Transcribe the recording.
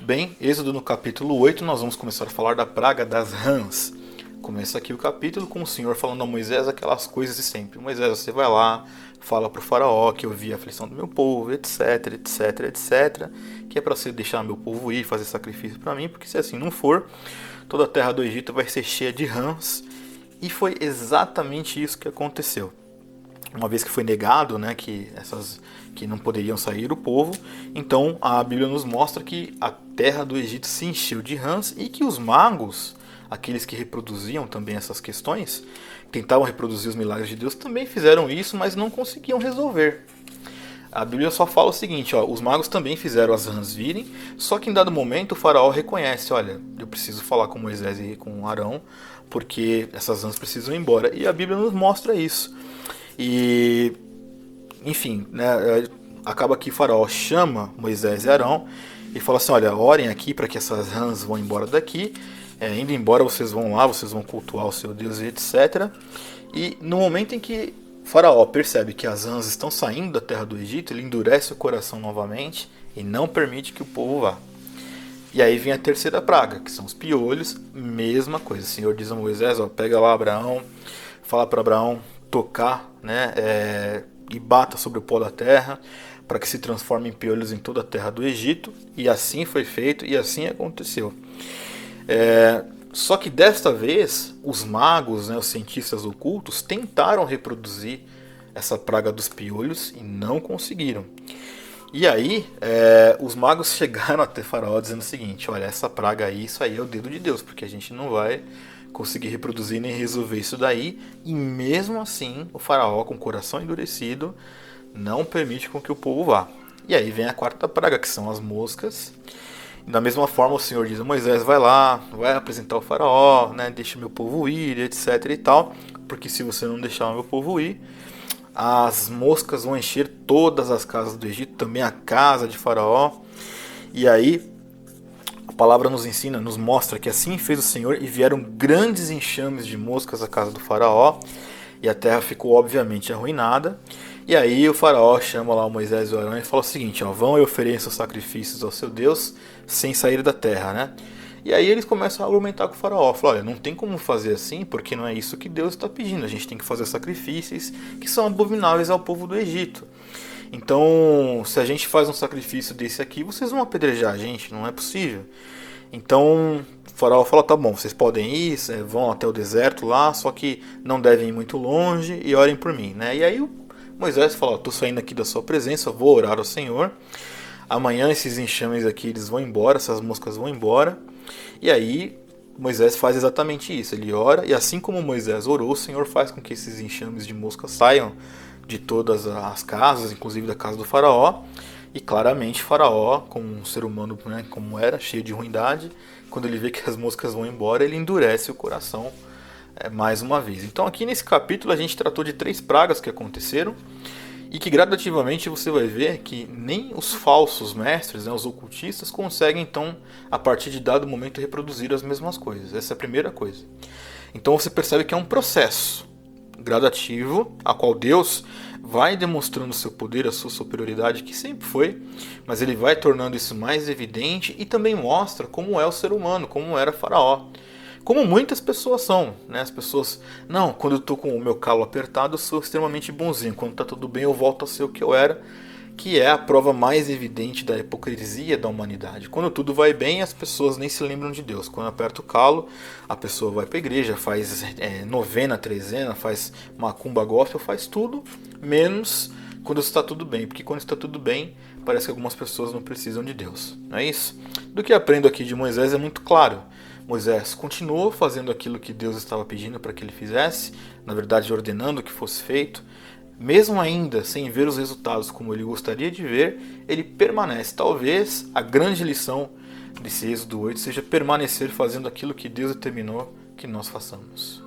Muito bem, Êxodo no capítulo 8, nós vamos começar a falar da praga das rãs. Começa aqui o capítulo com o Senhor falando a Moisés aquelas coisas de sempre. Moisés, você vai lá, fala para o faraó que eu vi a aflição do meu povo, etc, etc, etc. Que é para você deixar meu povo ir, fazer sacrifício para mim, porque se assim não for, toda a terra do Egito vai ser cheia de rãs. E foi exatamente isso que aconteceu. Uma vez que foi negado, né, que não poderiam sair o povo, então a Bíblia nos mostra que a terra do Egito se encheu de rãs e que os magos, aqueles que reproduziam também essas questões, tentavam reproduzir os milagres de Deus, também fizeram isso, mas não conseguiam resolver. A Bíblia só fala o seguinte, ó, os magos também fizeram as rãs virem, só que em dado momento o faraó reconhece, olha, eu preciso falar com Moisés e com Arão, porque essas rãs precisam ir embora. E a Bíblia nos mostra isso. E, enfim, né, acaba que o faraó chama Moisés e Arão e fala assim, olha, orem aqui para que essas rãs vão embora daqui. Indo embora vocês vão lá, vocês vão cultuar o seu Deus e etc. E no momento em que o faraó percebe que as rãs estão saindo da terra do Egito, ele endurece o coração novamente e não permite que o povo vá. E aí vem a terceira praga, que são os piolhos, mesma coisa. O Senhor diz a Moisés, ó, pega lá Abraão, fala para Abraão tocar, né, e bata sobre o pó da terra, para que se transforme em piolhos em toda a terra do Egito. E assim foi feito, e assim aconteceu. Só que desta vez, os magos, né, os cientistas ocultos, tentaram reproduzir essa praga dos piolhos e não conseguiram. E aí, os magos chegaram até Faraó dizendo o seguinte, olha, essa praga aí, isso aí é o dedo de Deus, porque a gente não vai conseguir reproduzir nem resolver isso daí. E mesmo assim, o faraó, com o coração endurecido, não permite com que o povo vá. E aí vem a quarta praga, que são as moscas. E da mesma forma, o Senhor diz a Moisés, vai lá, vai apresentar o faraó, né, deixa meu povo ir, etc e tal. Porque se você não deixar o meu povo ir, as moscas vão encher todas as casas do Egito, também a casa de faraó. E aí a palavra nos ensina, nos mostra que assim fez o Senhor e vieram grandes enxames de moscas à casa do faraó e a terra ficou obviamente arruinada. E aí o faraó chama lá o Moisés e o Arão e fala o seguinte, ó, vão e ofereçam sacrifícios ao seu Deus sem sair da terra, né? E aí eles começam a argumentar com o faraó, falam, olha, não tem como fazer assim porque não é isso que Deus está pedindo, a gente tem que fazer sacrifícios que são abomináveis ao povo do Egito. Então, se a gente faz um sacrifício desse aqui, vocês vão apedrejar a gente, não é possível. Então, o faraó fala, tá bom, vocês podem ir, vão até o deserto lá, só que não devem ir muito longe e orem por mim, né? E aí o Moisés fala, tô saindo aqui da sua presença, vou orar ao Senhor. Amanhã esses enxames aqui, eles vão embora, essas moscas vão embora. E aí Moisés faz exatamente isso, ele ora, e assim como Moisés orou, o Senhor faz com que esses enxames de moscas saiam de todas as casas, inclusive da casa do faraó. E claramente Faraó, como um ser humano, né, como era, cheio de ruindade, quando ele vê que as moscas vão embora, ele endurece o coração mais uma vez. Então aqui nesse capítulo a gente tratou de 3 pragas que aconteceram e que gradativamente você vai ver que nem os falsos mestres, né, os ocultistas, conseguem então, a partir de dado momento, reproduzir as mesmas coisas. Essa é a primeira coisa. Então você percebe que é um processo gradativo, a qual Deus vai demonstrando seu poder, a sua superioridade, que sempre foi, mas ele vai tornando isso mais evidente e também mostra como é o ser humano, como era Faraó. Como muitas pessoas são, né? As pessoas, não, quando eu estou com o meu calo apertado eu sou extremamente bonzinho, quando está tudo bem eu volto a ser o que eu era, que é a prova mais evidente da hipocrisia da humanidade. Quando tudo vai bem, as pessoas nem se lembram de Deus. Quando aperta o calo, a pessoa vai para a igreja, faz novena, trezena, faz macumba gospel, faz tudo, menos quando está tudo bem. Porque quando está tudo bem, parece que algumas pessoas não precisam de Deus. Não é isso? Do que aprendo aqui de Moisés é muito claro. Moisés continuou fazendo aquilo que Deus estava pedindo para que ele fizesse, na verdade ordenando que fosse feito. Mesmo ainda sem ver os resultados como ele gostaria de ver, ele permanece. Talvez a grande lição desse Êxodo 8 seja permanecer fazendo aquilo que Deus determinou que nós façamos.